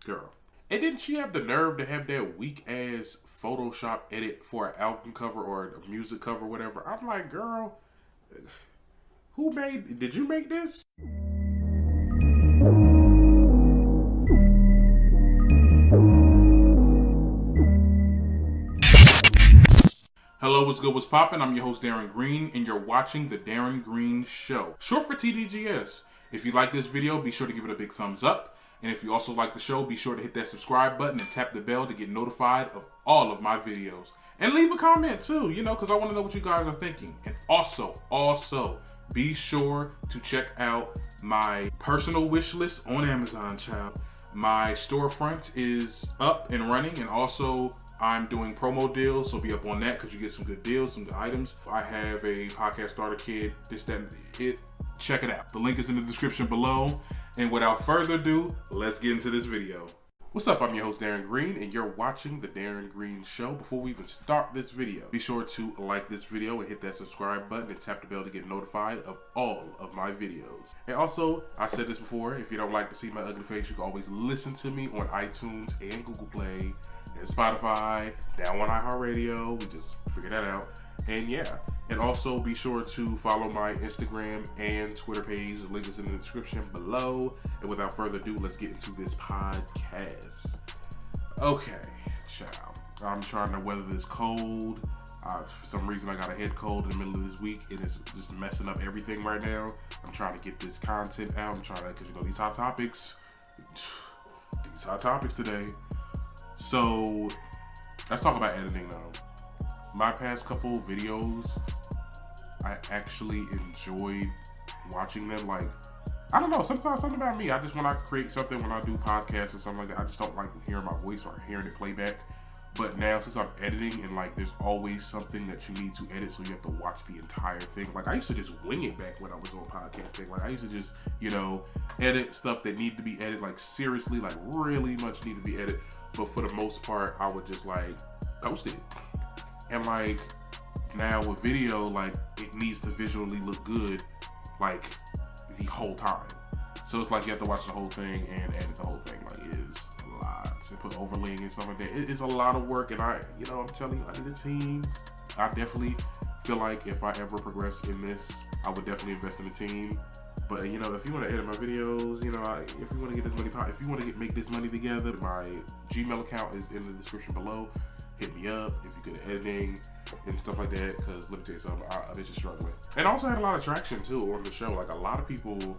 Girl. And didn't she have the nerve to have that weak ass Photoshop edit for an album cover or a music cover, whatever? I'm like, girl, did you make this? Hello, what's good, what's poppin'? I'm your host, Darren Green, and you're watching The Darren Green Show, short for TDGS. If you like this video, be sure to give it a big thumbs up. And if you also like the show, be sure to hit that subscribe button and tap the bell to get notified of all of my videos. And leave a comment too, because I want to know what you guys are thinking. And also, be sure to check out my personal wish list on Amazon, child. My storefront is up and running, and also I'm doing promo deals, so be up on that because you get some good deals, some good items. I have a podcast starter kit, this, that, and it. Check it out. The link is in the description below. And without further ado, let's get into this video. What's up? I'm your host, Darren Green, and you're watching The Darren Green Show. Before we even start this video, be sure to like this video and hit that subscribe button and tap the bell to get notified of all of my videos. And also, I said this before, if you don't like to see my ugly face, you can always listen to me on iTunes and Google Play and Spotify, down on iHeartRadio. We just figured that out. And yeah, and also be sure to follow my Instagram and Twitter page. The link is in the description below. And without further ado, let's get into this podcast. Okay, child. I'm trying to weather this cold. For some reason, I got a head cold in the middle of this week. It is just messing up everything right now. I'm trying to get this content out. I'm trying to, because these hot topics. These hot topics today. So, let's talk about editing now. My past couple videos, I actually enjoyed watching them. Like, I don't know, sometimes something about me, I just, when I create something, when I do podcasts or something like that, I just don't like hearing my voice or hearing it play back. But now, since I'm editing and like there's always something that you need to edit, so you have to watch the entire thing. Like, I used to just wing it back when I was on podcasting. Like, I used to just, edit stuff that needed to be edited, like seriously, like really much needed to be edited. But for the most part, I would just like post it. And like now with video, like it needs to visually look good like the whole time. So it's like you have to watch the whole thing and edit the whole thing. Like it is a lot. To put overlaying and stuff like that. It is a lot of work, and I'm telling you, I need a team. I definitely feel like if I ever progress in this, I would definitely invest in a team. But if you want to edit my videos, if you want to get this money, if you want to make this money together, my Gmail account is in the description below. Hit me up if you're good at editing and stuff like that, because let me tell you something, I've been just struggling. And I also had a lot of traction too on the show. Like a lot of people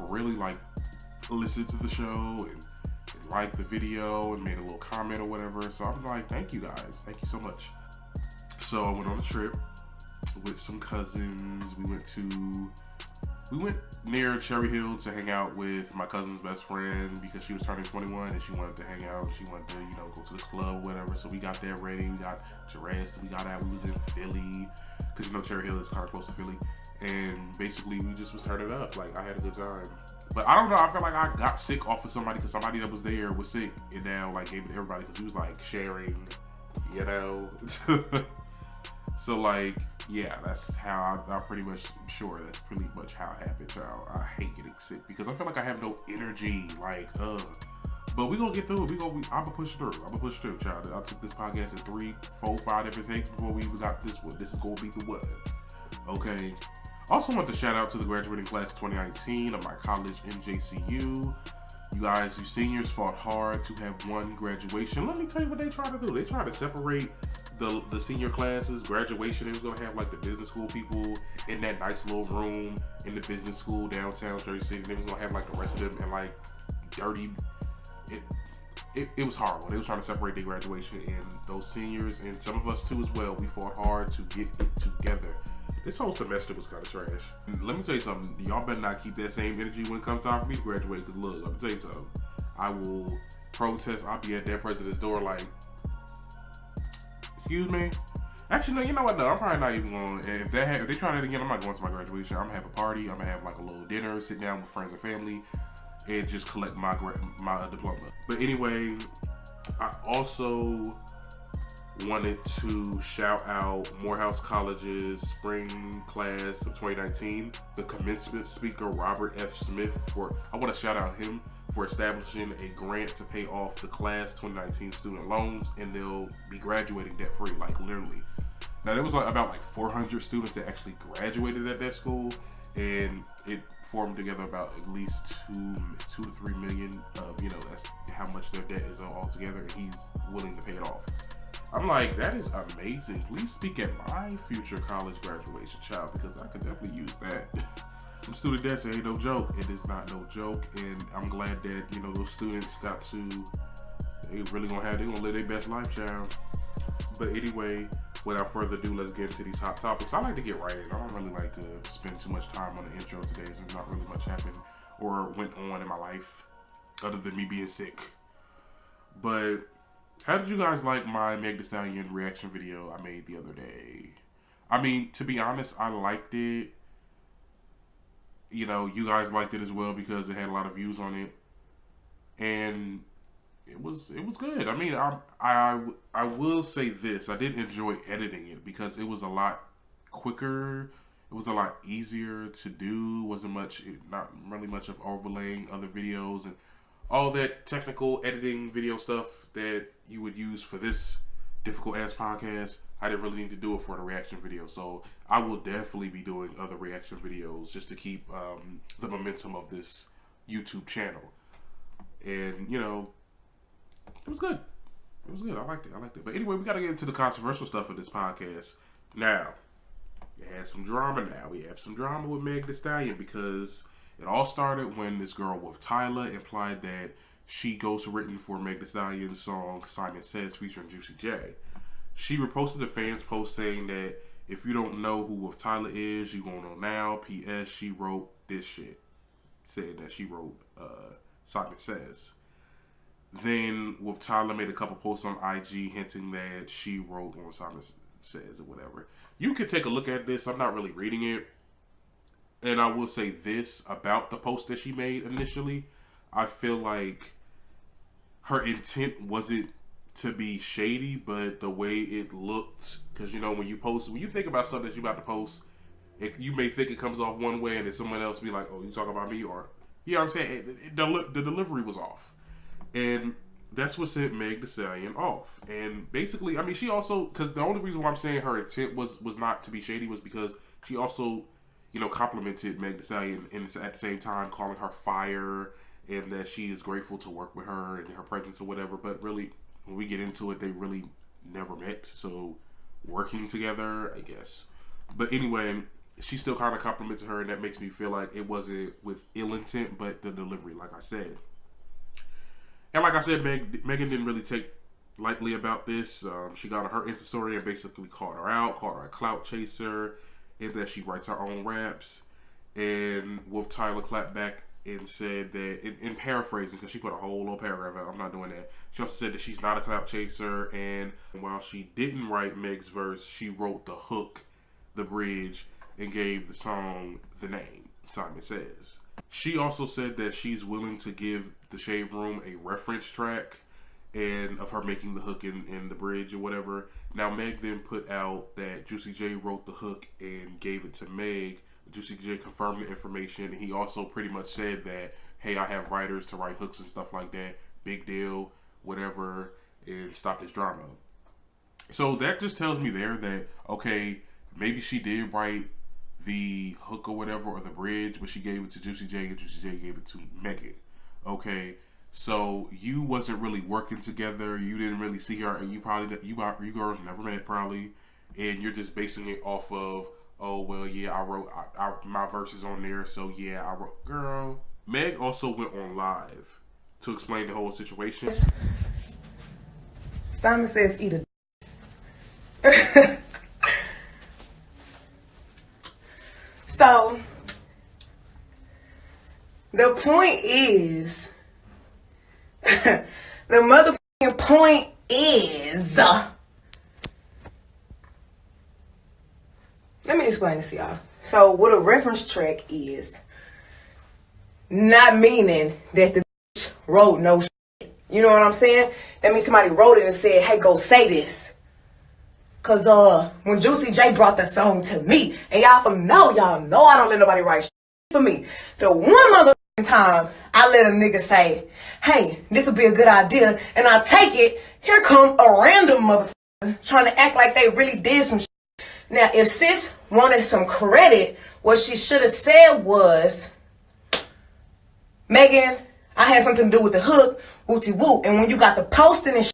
really like listened to the show and liked the video and made a little comment or whatever. So I'm like, thank you guys, thank you so much. So I went on a trip with some cousins. We went near Cherry Hill to hang out with my cousin's best friend because she was turning 21 and she wanted to hang out. She wanted to, go to the club or whatever. So we got there ready. We got dressed. We got out. We was in Philly because, Cherry Hill is kind of close to Philly. And basically, we just was turning up. Like, I had a good time. But I don't know. I feel like I got sick off of somebody because somebody that was there was sick. And now, like, gave it to everybody because he was, like, sharing, So, like, yeah, that's how I'm pretty much sure that's pretty much how it happened, child. I hate getting sick because I feel like I have no energy, But we gonna get through it. I'm gonna push through. Child. I took this podcast in 3, 4, 5 different takes before we even got this one. This is gonna be the one. Okay. Also want to shout out to the graduating class of 2019 of my college, NJCU. You guys, you seniors fought hard to have one graduation. Let me tell you what they tried to do. They tried to separate the senior classes, graduation. They was gonna have like the business school people in that nice little room in the business school downtown Jersey City. They was gonna have like the rest of them in like dirty. It was horrible. They was trying to separate their graduation, and those seniors and some of us too as well. We fought hard to get it together. This whole semester was kind of trash. Let me tell you something. Y'all better not keep that same energy when it comes time for me to graduate. Because look, let me tell you something. I will protest. I'll be at that president's door like, excuse me. Actually, no. You know what? No, I'm probably not even going. If they try that again, I'm not going to my graduation. I'm gonna have a party. I'm gonna have like a little dinner, sit down with friends and family, and just collect my diploma. But anyway, I also wanted to shout out Morehouse College's spring class of 2019, the commencement speaker Robert F. Smith. I want to shout out him for establishing a grant to pay off the class 2019 student loans, and they'll be graduating debt free, like literally. Now there was about 400 students that actually graduated at that school, and it formed together about at least 2 to 3 million of, you know, that's how much their debt is altogether, and he's willing to pay it off. I'm like, that is amazing. Please speak at my future college graduation, child, because I could definitely use that. Some student debts ain't no joke. It is not no joke, and I'm glad that, you know, those students got to, they gonna live their best life, child. But anyway, without further ado, let's get into these hot topics. I like to get right in. I don't really like to spend too much time on the intro today. There's not really much happened or went on in my life other than me being sick. But how did you guys like my Meg Thee Stallion reaction video I made the other day? I mean, to be honest, I liked it. You know, you guys liked it as well because it had a lot of views on it, and it was good. I mean, I will say this: I did enjoy editing it because it was a lot quicker. It was a lot easier to do. Not really much of overlaying other videos and all that technical editing video stuff that you would use for this difficult ass podcast. I didn't really need to do it for the reaction video, so I will definitely be doing other reaction videos just to keep the momentum of this YouTube channel. And, you know, it was good. It was good. I liked it. But anyway, we got to get into the controversial stuff of this podcast. Now, we had some drama now. We have some drama with Meg Thee Stallion because it all started when this girl with Tyler implied that she ghostwritten for Meg Thee Stallion's song Simon Says featuring Juicy J. She reposted a fan's post saying that if you don't know who Wolf Tyler is, you gonna know now. P.S. She wrote this shit. Said that she wrote Simon Says. Then Wolf Tyler made a couple posts on IG hinting that she wrote on Simon Says or whatever. You can take a look at this. I'm not really reading it. And I will say this about the post that she made initially. I feel like her intent wasn't to be shady, but the way it looked, because you know when you think about something that you're about to post, you may think it comes off one way and then someone else be like, oh, you talking about me? Or, you know what I'm saying? The delivery was off. And that's what sent Meg Thee Stallion off. And basically, I mean, she also, because the only reason why I'm saying her intent was not to be shady was because she also, you know, complimented Meg Thee Stallion and at the same time calling her fire and that she is grateful to work with her and her presence or whatever. But really, when we get into it, they really never met. So working together, I guess. But anyway, she still kind of complimented her, and that makes me feel like it wasn't with ill intent, but the delivery, like I said. And like I said, Megan didn't really take lightly about this. She got on her Insta story and basically called her a clout chaser, and that she writes her own raps. And Wolf Tyler clapped back and said that, in paraphrasing, because she put a whole little paragraph out, I'm not doing that. She also said that she's not a clout chaser, and while she didn't write Meg's verse, she wrote the hook, the bridge, and gave the song the name, Simon Says. She also said that she's willing to give the Shade Room a reference track and of her making the hook in the bridge or whatever. Now, Meg then put out that Juicy J wrote the hook and gave it to Meg. Juicy J confirmed the information, and he also pretty much said that, hey, I have writers to write hooks and stuff like that. Big deal, whatever, and stop this drama. So that just tells me there that, okay, maybe she did write the hook or whatever, or the bridge, but she gave it to Juicy J, and Juicy J gave it to Megan. Okay, so you wasn't really working together. You didn't really see her, and you girls never met probably, and you're just basing it off of, oh well, yeah, I wrote my verses on there, so yeah, I wrote. Girl, Meg also went on live to explain the whole situation. Simon Says eat a. So, the point is, the motherfucking point is, let me explain this to y'all. So, what a reference track is, not meaning that the bitch wrote no shit. You know what I'm saying? That means somebody wrote it and said, hey, go say this. Cause when Juicy J brought the song to me, and y'all know I don't let nobody write shit for me. The one mother time I let a nigga say, hey, this would be a good idea, and I take it, here come a random motherfucker trying to act like they really did some shit. Now, if sis wanted some credit, what she should have said was, Megan, I had something to do with the hook, wooty woo. And when you got the posting and shit,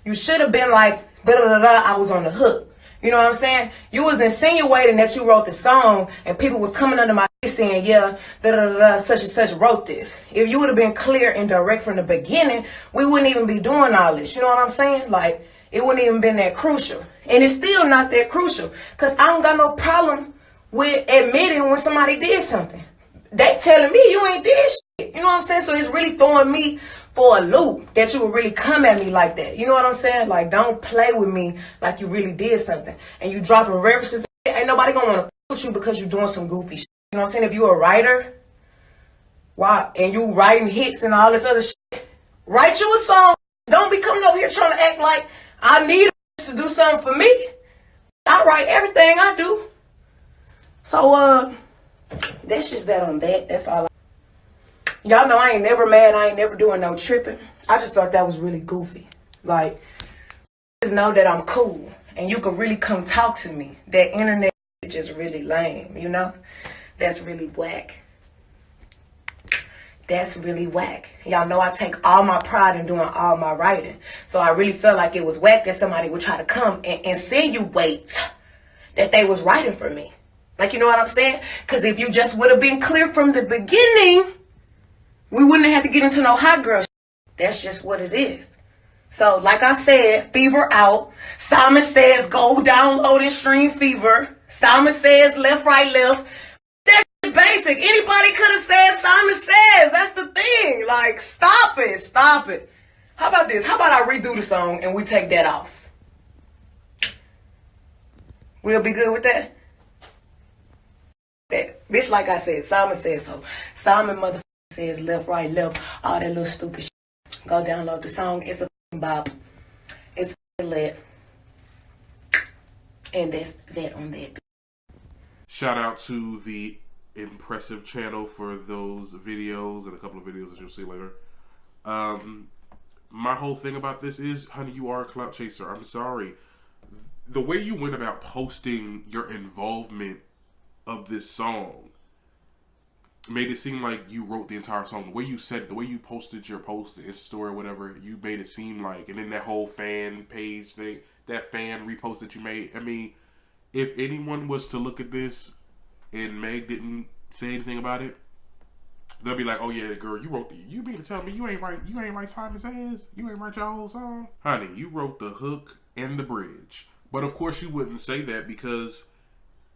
you should have been like, I was on the hook. You know what I'm saying? You was insinuating that you wrote the song and people was coming under my saying, yeah, such and such wrote this. If you would have been clear and direct from the beginning, we wouldn't even be doing all this. You know what I'm saying? Like, it wouldn't even been that crucial. And it's still not that crucial. Because I don't got no problem with admitting when somebody did something. They telling me you ain't did shit. You know what I'm saying? So it's really throwing me for a loop that you would really come at me like that. You know what I'm saying? Like, don't play with me like you really did something. And you dropping references. Ain't nobody gonna want to with you because you're doing some goofy shit. You know what I'm saying? If you're a writer, wow, and you writing hits and all this other shit, write you a song. Don't be coming over here trying to act like I need to do something for me. I write everything I do. So, that's just that on that. That's all. Y'all know I ain't never mad. I ain't never doing no tripping. I just thought that was really goofy. Like, just know that I'm cool. And you can really come talk to me. That internet is just really lame, you know? That's really whack. That's really whack. Y'all know I take all my pride in doing all my writing. So I really felt like it was whack that somebody would try to come and insinuate that they was writing for me. Like, you know what I'm saying? Because if you just would have been clear from the beginning, we wouldn't have had to get into no hot girl shit. That's just what it is. So, like I said, Fever out. Simon says go download and stream Fever. Simon says left, right, left. That's basic. Anybody could have said Simon says. That's the thing. Like, stop it. Stop it. How about this? How about I redo the song and we take that off? We'll be good with that? That. Bitch, like I said, Simon says so. Simon motherfucker says left, right, left. All that little stupid shit. Go download the song. It's a bop. It's lit. And that's that on that. Shout out to the impressive channel for those videos and a couple of videos that you'll see later. My whole thing about this is, honey, you are a clout chaser. I'm sorry. The way you went about posting your involvement of this song made it seem like you wrote the entire song. The way you said it, the way you posted your post, Insta story, whatever, you made it seem like, and then that whole fan page thing, that fan repost that you made. I mean, if anyone was to look at this and Meg didn't say anything about it, they'll be like, oh yeah, girl, you wrote the, you mean to tell me you ain't write Simon Says? You ain't write your whole song? Honey, you wrote the hook and the bridge. But of course you wouldn't say that because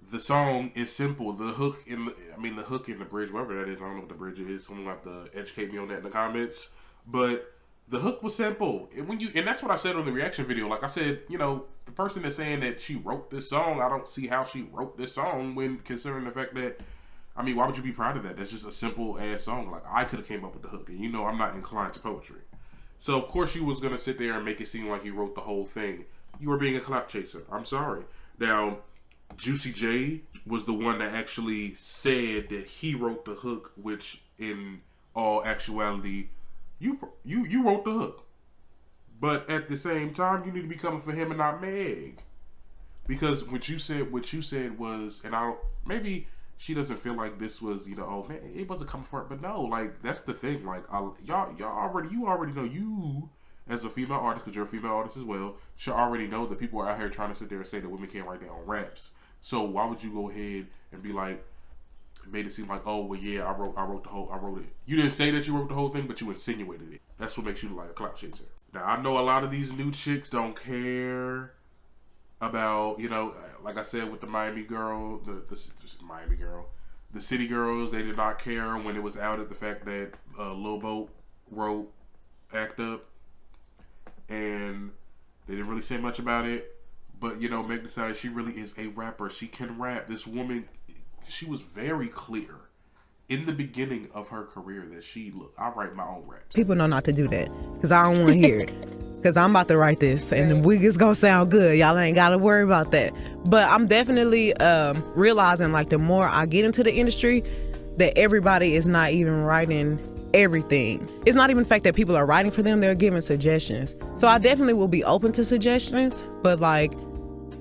the song is simple. The hook in the hook in the bridge, whatever that is, I don't know what the bridge is. Someone will have to educate me on that in the comments. But the hook was simple. And that's what I said on the reaction video. Like I said, you know, the person that's saying that she wrote this song, I don't see how she wrote this song when considering the fact that, I mean, why would you be proud of that? That's just a simple ass song. Like, I could have came up with the hook, and you know I'm not inclined to poetry. So of course you was gonna sit there and make it seem like you wrote the whole thing. You were being a clout chaser. I'm sorry. Now, Juicy J was the one that actually said that he wrote the hook, which in all actuality, you wrote the hook. But at the same time, you need to be coming for him and not Meg. Because what you said was, and maybe she doesn't feel like this was, you know, oh man, it wasn't coming for it. But no, like, that's the thing. Like, you already know, you as a female artist, because you're a female artist as well, should already know that people are out here trying to sit there and say that women can't write their own raps. So why would you go ahead and be like, made it seem like, oh well, yeah, I wrote it. You didn't say that you wrote the whole thing, but you insinuated it. That's what makes you look like a clout chaser. Now I know a lot of these new chicks don't care about, you know, like I said with the Miami girl, the City Girls, they did not care when it was outed the fact that Lil Boat wrote Act Up, and they didn't really say much about it. But, you know, Meg decided she really is a rapper. She can rap. This woman, she was very clear in the beginning of her career that I write my own raps. People know not to do that because I don't want to hear it. Because I'm about to write this and the wig is going to sound good. Y'all ain't got to worry about that. But I'm definitely realizing, like, the more I get into the industry, that everybody is not even writing everything. It's not even the fact that people are writing for them, they're giving suggestions. So I definitely will be open to suggestions, but like,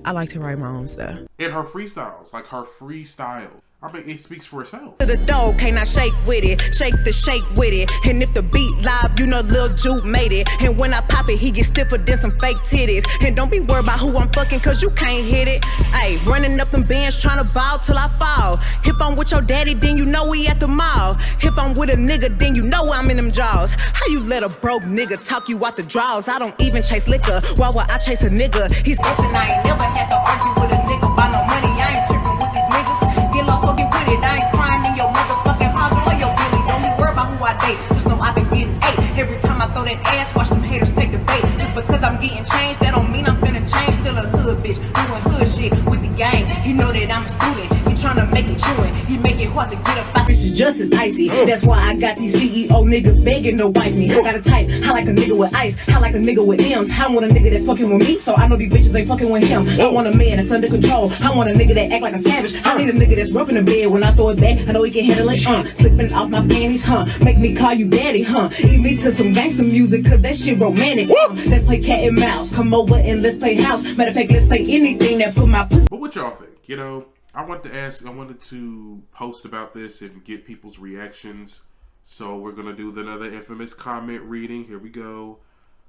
I like to write my own stuff. And her freestyles, like her freestyle, I mean, it speaks for itself. To the dog, can I shake with it? Shake the shake with it. And if the beat live, you know Lil Juke made it. And when I pop it, he get stiffer than some fake titties. And don't be worried about who I'm fucking, cause you can't hit it. Ayy, running up them bands, trying to ball till I fall. If I'm with your daddy, then you know we at the mall. If I'm with a nigga, then you know I'm in them jaws. How you let a broke nigga talk you out the draws? I don't even chase liquor. Why would I chase a nigga? He's guessing I ain't never had to argue with a nigga about no money. I ain't tripping with these niggas. Get lost or get with it. I ain't crying in your motherfucking house or your Billy. Don't be worried about who I date. Just know I've been getting ate. Every time I throw that ass, watch them haters take the bait. Just because I'm getting changed, that don't mean I'm finna change. Still a hood bitch, doing hood shit with the gang. You know that I'm a student. You tryna make it truant. You make it hard to get up. This is just as icy. That's why I got these CEO niggas begging to wipe me. Got a type. I like a nigga with ice. I like a nigga with M's. I want a nigga that's fucking with me, so I know these bitches ain't fucking with him. I want a man that's under control. I want a nigga that act like a savage. I need a nigga that's rough in the bed. When I throw it back, I know he can handle it. Slipping off my panties, Make me call you daddy, Eat me to some gangster music, cause that shit romantic. Let's play cat and mouse. Come over and let's play house. Matter of fact, let's play anything that put my pussy. But what y'all think? You know, I wanted to post about this and get people's reactions. So we're gonna do another infamous comment reading. Here we go.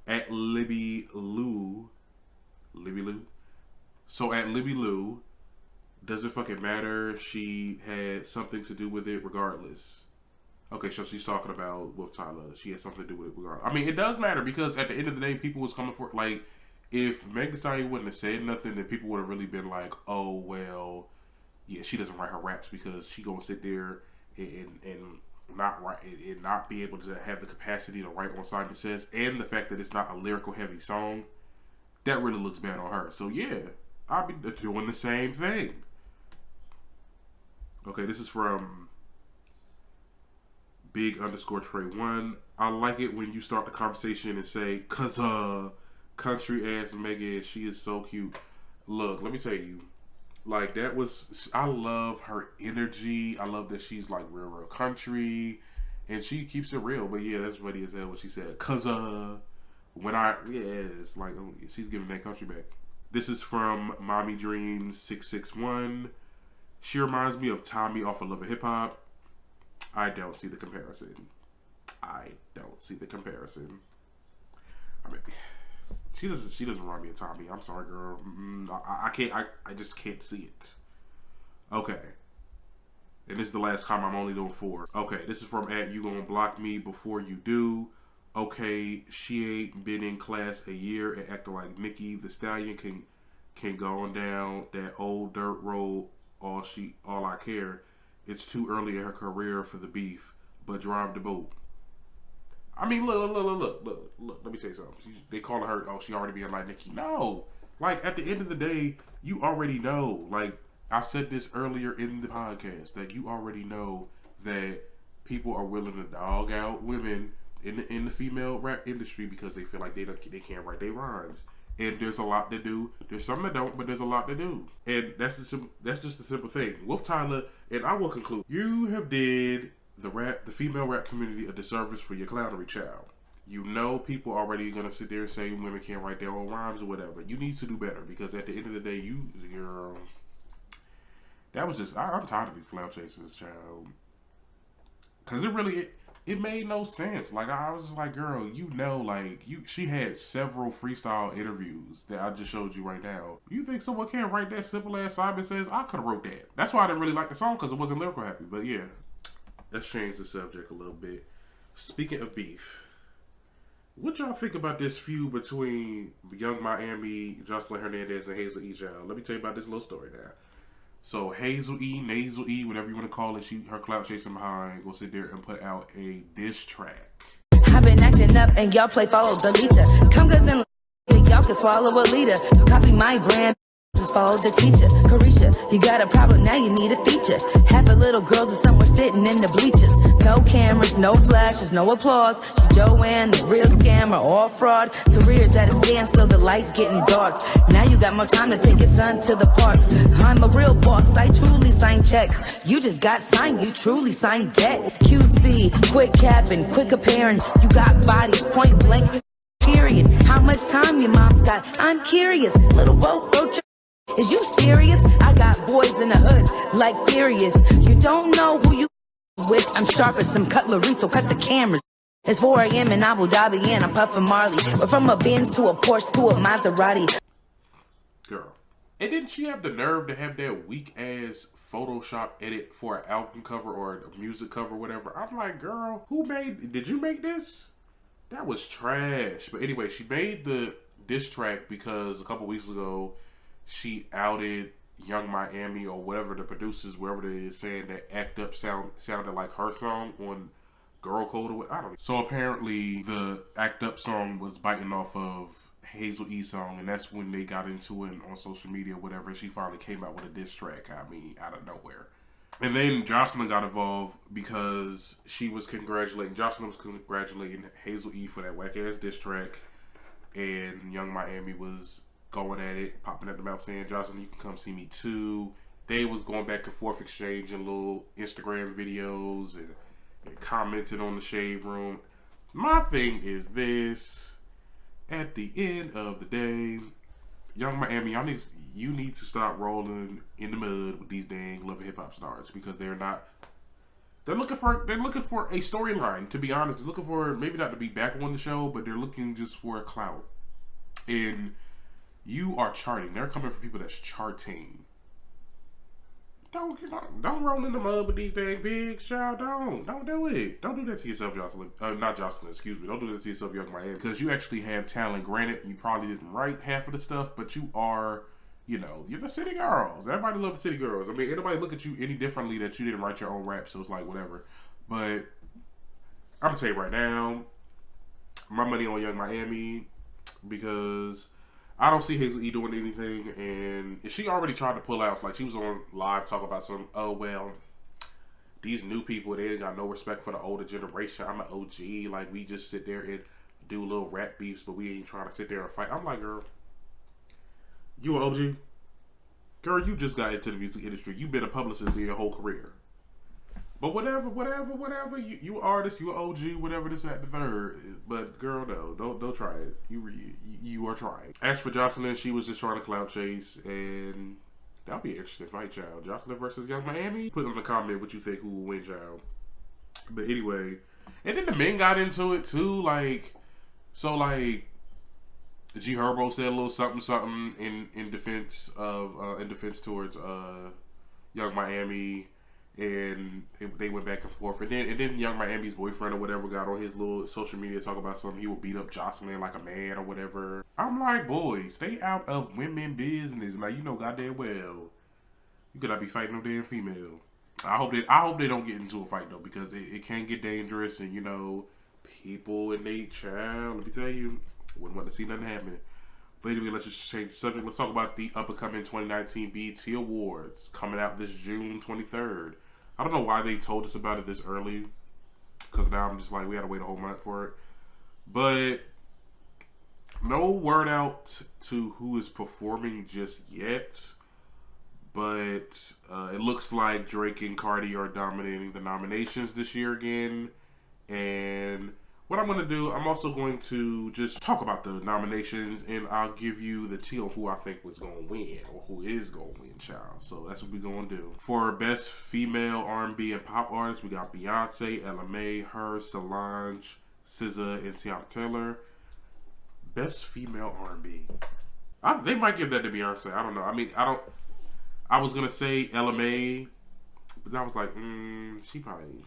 At Libby Lou. So at Libby Lou, doesn't fucking matter. She had something to do with it regardless. Okay, so she's talking about with Tyler. She had something to do with it regardless. I mean, it does matter because at the end of the day, people was coming for, like, if Meg Thee Stallion wouldn't have said nothing, then people would have really been like, oh, well, yeah, she doesn't write her raps because she gonna sit there and not write and not be able to have the capacity to write on Simon Says, and the fact that it's not a lyrical heavy song, that really looks bad on her. So yeah, I'll be doing the same thing. Okay, this is from Big_Trey1. I like it when you start the conversation and say, cause country ass Megan, she is so cute. Look, let me tell you, like, that was, I love her energy. I love that she's like real country, and she keeps it real. But yeah, that's funny as hell what she said. Cause when it's like, oh, she's giving that country back. This is from Mommy Dreams 661. She reminds me of Tommy off of Love and Hip Hop. I don't see the comparison. I mean, she doesn't remind me of Tommy. I'm sorry, girl. I just can't see it. Okay. And this is the last comment. I'm only doing 4. Okay, this is from at You Gonna Block Me Before You Do. Okay, she ain't been in class a year and acting like Nicki the Stallion can go on down that old dirt road. All I care. It's too early in her career for the beef, but drive the boat. I mean, look. Let me tell you something. They calling her, oh, she already being like Nicki. No. Like, at the end of the day, you already know. Like, I said this earlier in the podcast, that you already know that people are willing to dog out women in the female rap industry because they feel like they can't write their rhymes. And there's a lot to do. There's some that don't, but there's a lot to do. And that's just the simple thing. With Tyler, and I will conclude, you have did the female rap community a disservice for your clownery, child. You know people already gonna sit there and say women can't write their own rhymes or whatever. You need to do better because at the end of the day, that was just, I'm tired of these clown chasers, child. Cause it made no sense. Like, I was just like, girl, she had several freestyle interviews that I just showed you right now. You think someone can't write that simple ass Simon Says? I could have wrote that. That's why I didn't really like the song, because it wasn't lyrical happy. But yeah, let's change the subject a little bit. Speaking of beef, what y'all think about this feud between Young Miami, Jocelyn Hernandez, and Hazel E? Let me tell you about this little story now. So Hazel E, Nasal E, whatever you want to call it, her clout chasing behind, go sit there and put out a diss track. I've been acting up and y'all play follow the leader. Come cause and y'all can swallow a leader. Copy my brand. Just follow the teacher. Carisha, you got a problem, now you need a feature. Half of little girls are somewhere sitting in the bleachers. No cameras, no flashes, no applause. She Joanne, the real scammer, all fraud. Careers at a standstill, the lights getting dark. Now you got more time to take your son to the park. I'm a real boss, I truly sign checks. You just got signed, you truly signed debt. QC, quick capping, quick comparing. You got bodies, point blank, period. How much time your mom's got? I'm curious. Little roach. Is you serious? I got boys in the hood like furious. You don't know who you with. I'm sharp as some cutlery, so cut the cameras. It's 4 a.m. in Abu Dhabi and I'm puffing Marley. We're from a Benz to a Porsche to a Maserati. Girl. And didn't she have the nerve to have that weak ass Photoshop edit for an album cover or a music cover or whatever? I'm like, girl, did you make this? That was trash. But anyway, she made the diss track because a couple weeks ago she outed Young Miami or whatever the producers, wherever it is, saying that Act Up sounded like her song on Girl Code or I don't know. So apparently the Act Up song was biting off of Hazel E song, and that's when they got into it on social media or whatever, and she finally came out with a diss track, I mean, out of nowhere. And then Jocelyn got involved because Jocelyn was congratulating Hazel E for that whack ass diss track, and Young Miami was going at it, popping at the mouth saying, Jocelyn, you can come see me too. They was going back and forth exchanging little Instagram videos and commenting on the Shade Room. My thing is this, at the end of the day, Young Miami, you need to stop rolling in the mud with these dang Love and Hip Hop stars, because they're looking for a storyline, to be honest. They're looking for, maybe not to be back on the show, but they're looking just for a clout. And you are charting. They're coming for people that's charting. Don't roll in the mud with these dang pigs, child. Don't do it. Don't do that to yourself, Jocelyn. Not Jocelyn, excuse me. Don't do that to yourself, Young Miami. Because you actually have talent. Granted, you probably didn't write half of the stuff, but you are, you're the city girls. Everybody loves the city girls. I mean, anybody look at you any differently that you didn't write your own rap, so it's like, whatever. But I'm going to tell you right now, my money on Young Miami, because I don't see Hazel E doing anything, and she already tried to pull out. Like, she was on live talking about some, oh, well, these new people, they ain't got no respect for the older generation. I'm an OG. Like, we just sit there and do little rap beefs, but we ain't trying to sit there and fight. I'm like, girl, you an OG? Girl, you just got into the music industry. You've been a publicist in your whole career. But whatever, you artist, you OG, whatever this, that, the third. But girl, no, don't try it. You are trying. As for Jocelyn, she was just trying to clout chase, and that'll be an interesting fight, child. Jocelyn versus Young Miami. Put in the comment what you think who will win, child. But anyway, and then the men got into it too, like, so like G Herbo said a little something in defense towards Young Miami. And they went back and forth, and then Young Miami's boyfriend or whatever got on his little social media talk about something. He would beat up Jocelyn like a man or whatever. I'm like, boys, stay out of women business. Like, you know goddamn well you could not be fighting no damn female. I hope they don't get into a fight though, because it can get dangerous, and people and they child. Let me tell you, wouldn't want to see nothing happen. But anyway, let's just change the subject. Let's talk about the up-and-coming 2019 BET Awards coming out this June 23rd. I don't know why they told us about it this early, because now I'm just like, we had to wait a whole month for it. But no word out to who is performing just yet. But it looks like Drake and Cardi are dominating the nominations this year again. And what I'm going to do, I'm also going to just talk about the nominations, and I'll give you the tea on who I think was going to win, or who is going to win, child. So that's what we're going to do. For Best Female R&B and Pop Artist, we got Beyonce, Ella Mai, her, Solange, SZA, and Tiana Taylor. Best Female R&B. They might give that to Beyonce. I don't know. I mean, I was going to say Ella Mai, but I was like, she probably...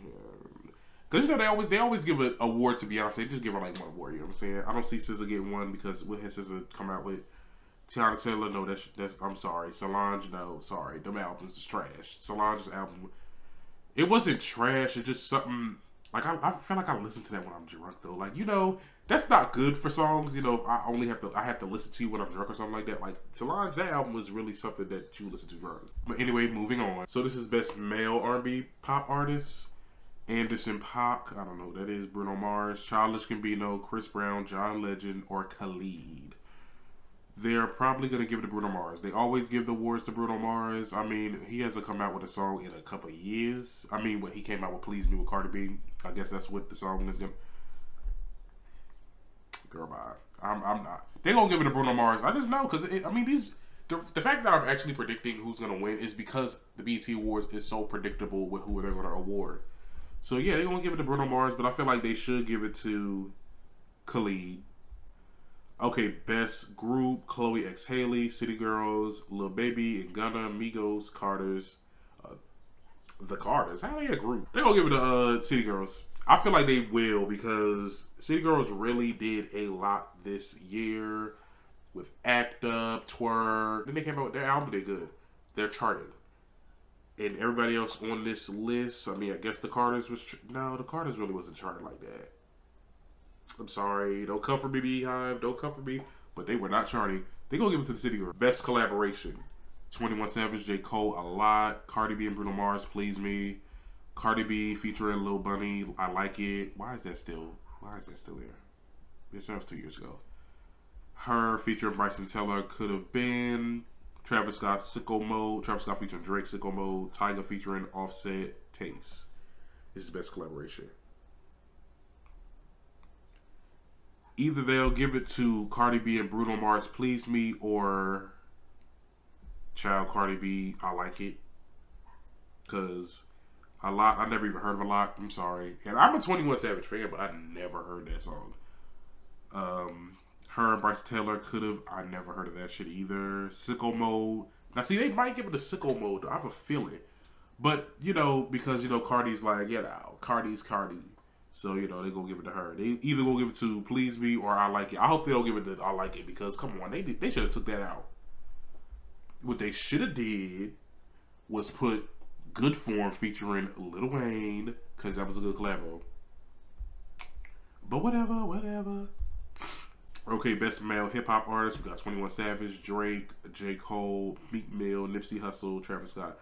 Because, they always give an award to Beyonce. They just give her, like, one award, you know what I'm saying? I don't see SZA getting one, because what has SZA come out with? Tiana Taylor, no, that's I'm sorry. Solange, no, sorry. Them albums is trash. Solange's album, it wasn't trash. It's just something Like, I feel like I listen to that when I'm drunk, though. Like, you know, that's not good for songs. You know, if I have to listen to you when I'm drunk or something like that. Like, Solange, that album was really something that you listen to drunk. But anyway, moving on. So this is Best Male R&B Pop Artist. Anderson .Paak, I don't know who that is. Bruno Mars, Childish Gambino, Chris Brown, John Legend, or Khalid. They're probably going to give it to Bruno Mars. They always give the awards to Bruno Mars. I mean, he hasn't come out with a song in a couple of years. I mean, when he came out with Please Me with Cardi B, I guess that's what the song is going to... Girl, bye. I'm not. They're going to give it to Bruno Mars. I just know, because, I mean, the fact that I'm actually predicting who's going to win is because the BET Awards is so predictable with who they're going to award. So, yeah, they're going to give it to Bruno Mars, but I feel like they should give it to Khalid. Okay, Best Group, Chloe X Haley, City Girls, Lil Baby, and Gunna, Migos, Carters. The Carters? How are they a group? They're going to give it to City Girls. I feel like they will because City Girls really did a lot this year with Act Up, Twerk. Then they came out with their album, they're good. They're charted. And everybody else on this list, I mean, I guess the Carters was... No, the Carters really wasn't charted like that. I'm sorry. Don't come for me, Beehive. Don't come for me. But they were not charting. They gonna give it to the City Girls. Best Collaboration. 21 Savage, J. Cole, A Lot. Cardi B and Bruno Mars, Please Me. Cardi B featuring Lil Bunny, I Like It. Why is that still there? Bitch, that was 2 years ago. Her featuring Bryson Tiller, Could Have Been. Travis Scott, Sicko Mode. Travis Scott featuring Drake, Sicko Mode. Tyga featuring Offset, Taste. This is Best Collaboration. Either they'll give it to Cardi B and Bruno Mars, Please Me, or Child Cardi B, I Like It. Because A Lot, I never even heard of A Lot. I'm sorry. And I'm a 21 Savage fan, but I never heard that song. Her and Bryce Taylor Could Have, I never heard of that shit either. Sicko Mode. Now, see, they might give it a Sicko Mode, though. I have a feeling. But, you know, because, you know, Cardi's like, you know, Cardi's Cardi. So, you know, they're going to give it to her. They either going to give it to Please Me or I Like It. I hope they don't give it to I Like It because, come on, they should have took that out. What they should have did was put Good Form featuring Lil Wayne because that was a good collabo. But whatever. Okay, Best Male Hip Hop Artist. We got 21 Savage, Drake, J. Cole, Meek Mill, Nipsey Hussle, Travis Scott.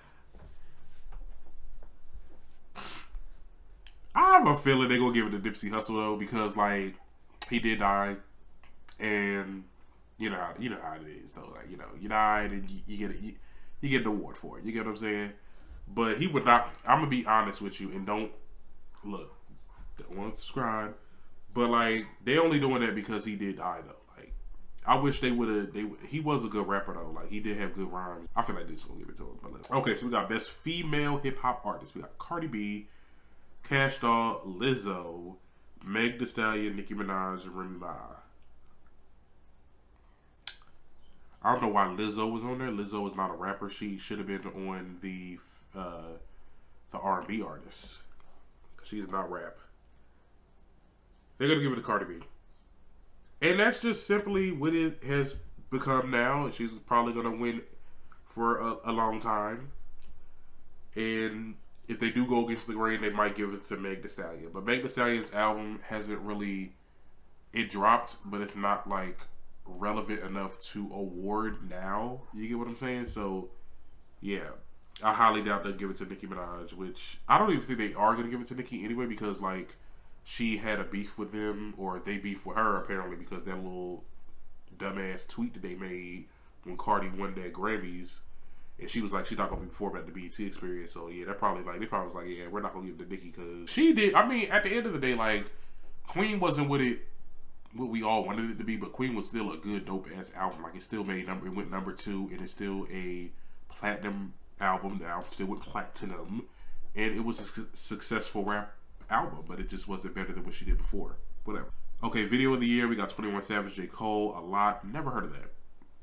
I have a feeling they're gonna give it to Nipsey Hussle though, because like he did die, and you know how it is though. Like you died and you get an award for it. You get what I'm saying? But he would not. I'm gonna be honest with you and don't want to subscribe. But like they only doing that because he did die though. Like I wish they would have. He was a good rapper though. Like he did have good rhymes. I feel like they're just gonna give it to him. But okay, so we got Best Female Hip Hop Artist. We got Cardi B, Cash Doll, Lizzo, Meg Thee Stallion, Nicki Minaj, and Remy Ma. I don't know why Lizzo was on there. Lizzo is not a rapper. She should have been on the R&B artist. She is not rap. They're gonna give it to Cardi B, and that's just simply what it has become now. She's probably gonna win for a long time, and if they do go against the grain, they might give it to Meg Thee Stallion. But Meg Thee Stallion's album hasn't really... It dropped, but it's not, like, relevant enough to award now. You get what I'm saying? So, yeah. I highly doubt they'll give it to Nicki Minaj, which... I don't even think they are going to give it to Nicki anyway, because, like, she had a beef with them, or they beef with her, apparently, because that little dumbass tweet that they made when Cardi won their Grammys... And she was like, she not gonna be performing at the BET experience. So yeah, they probably was like, yeah, we're not gonna give it to Nicki because she did. I mean, at the end of the day, like Queen wasn't what we all wanted it to be, but Queen was still a good dope ass album. Like it still it went number 2, and it's still a platinum album. The album still went platinum, and it was a successful rap album, but it just wasn't better than what she did before. Whatever. Okay, Video of the Year, we got 21 Savage, J. Cole, A Lot. Never heard of that.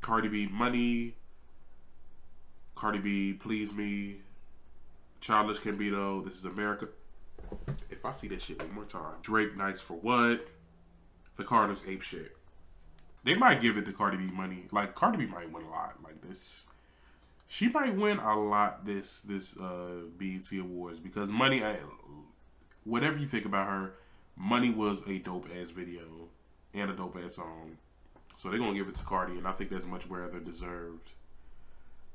Cardi B, Money. Cardi B, Please Me, Childish Gambino, This Is America. If I see that shit one more time. Drake, Nice for What? The Carters, Ape Shit. They might give it to Cardi B, Money. Like, Cardi B might win a lot. Like, this... She might win a lot this BET Awards. Because Money... whatever you think about her, Money was a dope ass video and a dope ass song. So they're gonna give it to Cardi, and I think that's much rather deserved.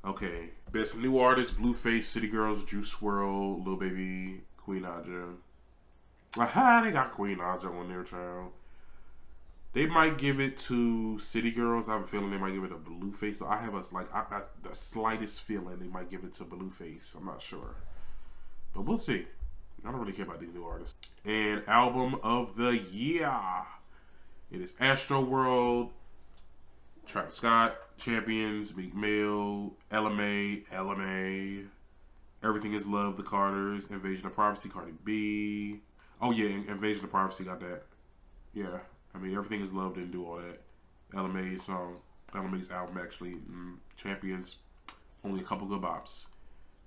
Okay, best new artist: Blueface, City Girls, Juice WRLD, Lil Baby, Queen Aja. Aha, they got Queen Aja on their child. They might give it to City Girls. I have a feeling they might give it to Blueface. So I have the slightest feeling they might give it to Blueface. I'm not sure, but we'll see. I don't really care about these new artists. And album of the year, it is Astroworld, Travis Scott, Champions, Meek Mill, LMA, Everything Is Love, The Carters, Invasion of Privacy, Cardi B. Oh yeah, Invasion of Privacy got that. Yeah, I mean Everything Is Love didn't do all that. LMA's song, LMA's album actually. Champions, only a couple good bops.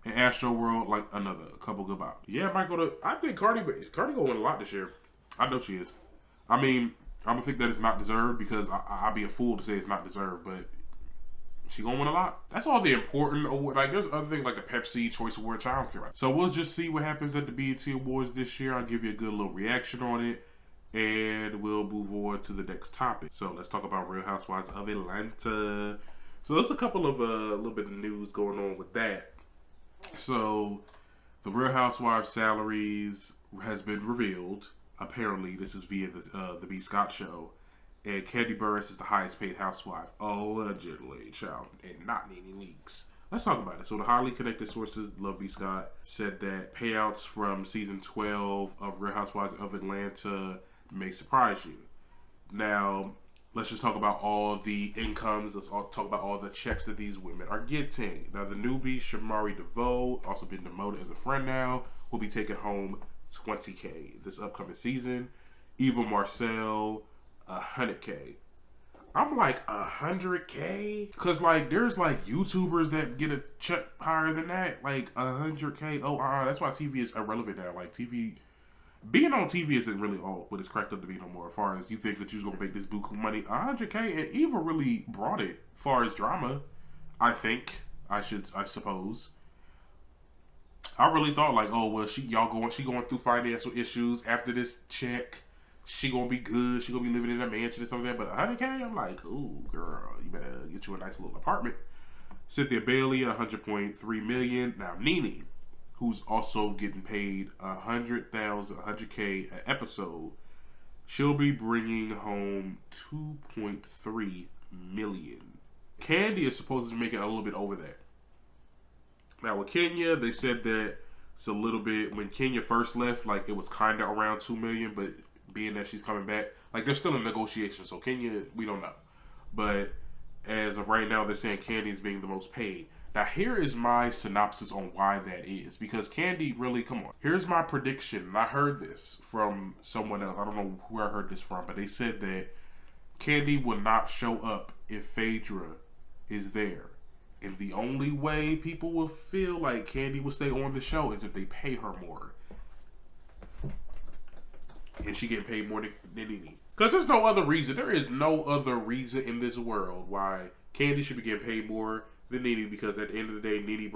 And Astroworld, like a couple good bops. Yeah, it might go to. I think Cardi gonna win a lot this year. I know she is. I mean, I don't think that it's not deserved because I'd be a fool to say it's not deserved, but she gonna win a lot. That's all the important award. Like there's other things like the Pepsi Choice Award, which I don't care about. So we'll just see what happens at the BET Awards this year. I'll give you a good little reaction on it, and we'll move on to the next topic. So let's talk about Real Housewives of Atlanta. So there's a couple of little bit of news going on with that. So the Real Housewives salaries has been revealed. Apparently, this is via the B. Scott show. And Kandi Burruss is the highest paid housewife, allegedly, child, and not any leaks. Let's talk about it. So the highly connected sources, Love B. Scott, said that payouts from season 12 of Real Housewives of Atlanta may surprise you. Now, let's just talk about all the incomes. Let's talk about all the checks that these women are getting. Now, the newbie, Shamari DeVoe, also been demoted as a friend now, will be taking home $20K this upcoming season. Eva Marcel, $100K. I'm like, $100K? Because, like, there's, like, YouTubers that get a check higher than that. Like, $100K? Oh, that's why TV is irrelevant now. Like, being on TV isn't really all what it's cracked up to be no more. As far as you think that you're going to make this buku money, $100K, and Eva really brought it. As far as drama, I suppose. I really thought like, oh well, she going through financial issues after this check. She gonna be good. She gonna be living in a mansion or something like that. But $100K, I'm like, ooh, girl, you better get you a nice little apartment. Cynthia Bailey, $100.3 million. Now Nene, who's also getting paid $100K an episode, she'll be bringing home $2.3 million. Kandi is supposed to be making a little bit over that. Now with Kenya, they said that it's a little bit, when Kenya first left, like it was kind of around $2 million, but being that she's coming back, like they're still in negotiations. So Kenya, we don't know. But as of right now, they're saying Kandi's being the most paid. Now here is my synopsis on why that is. Because Kandi really, come on. Here's my prediction. And I heard this from someone else. I don't know where I heard this from, but they said that Kandi will not show up if Phaedra is there. And the only way people will feel like Kandi will stay on the show is if they pay her more. And she getting paid more than Nene. Because there's no other reason. There is no other reason in this world why Kandi should be getting paid more than Nene. Because at the end of the day, Nene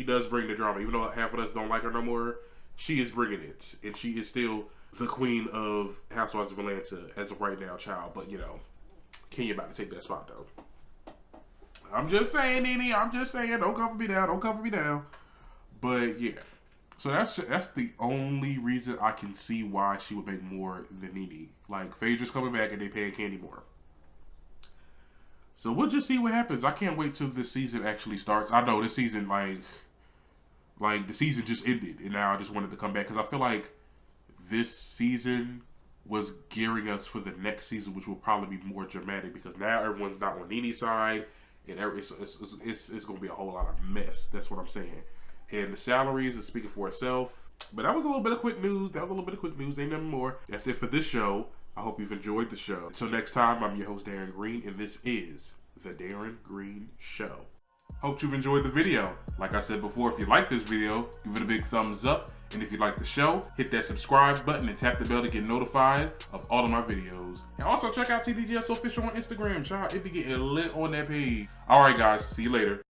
does bring the drama. Even though half of us don't like her no more, she is bringing it. And she is still the queen of Housewives of Atlanta as of right now, child. But, you know, Kenya about to take that spot, though. I'm just saying, Nene. I'm just saying. Don't come for me down. Don't come for me down. But, yeah. So that's the only reason I can see why she would make more than Nene. Like, Phaedra's coming back and they paying Kandi more. So we'll just see what happens. I can't wait till this season actually starts. I know this season, like the season just ended. And now I just wanted to come back. Because I feel like this season was gearing us for the next season, which will probably be more dramatic. Because now everyone's not on Nene's side. And it's going to be a whole lot of mess. That's what I'm saying. And the salaries is speaking for itself. But that was a little bit of quick news. Ain't nothing more. That's it for this show. I hope you've enjoyed the show. Until next time, I'm your host, Darren Green. And this is The Darren Green Show. Hope you've enjoyed the video. Like I said before, if you like this video, give it a big thumbs up. And if you like the show, hit that subscribe button and tap the bell to get notified of all of my videos. And also check out TDGS Official on Instagram. Child, it be getting lit on that page. Alright guys, see you later.